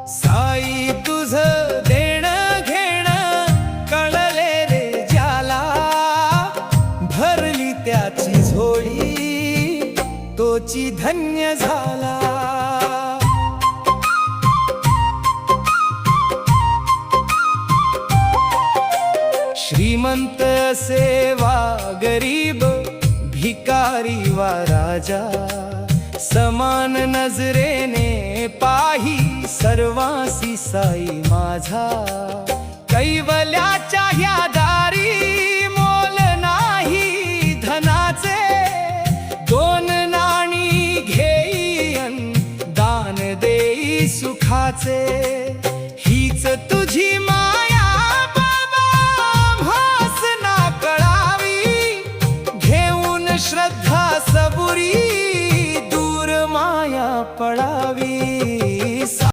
साई तुझ देणं घेणं कळले रे ज्याला, भरली त्याची झोळी तोची धन्य झाला. श्रीमंत असे वा गरीब, भिकारी वा राजा, समान नजरेने पाही सर्वांसी साई माझा. कैवल्याच्या ह्या दारी मोल नाही धनाचे, दोन नाणी घेईन दान देई सुखाचे. हीच तुझी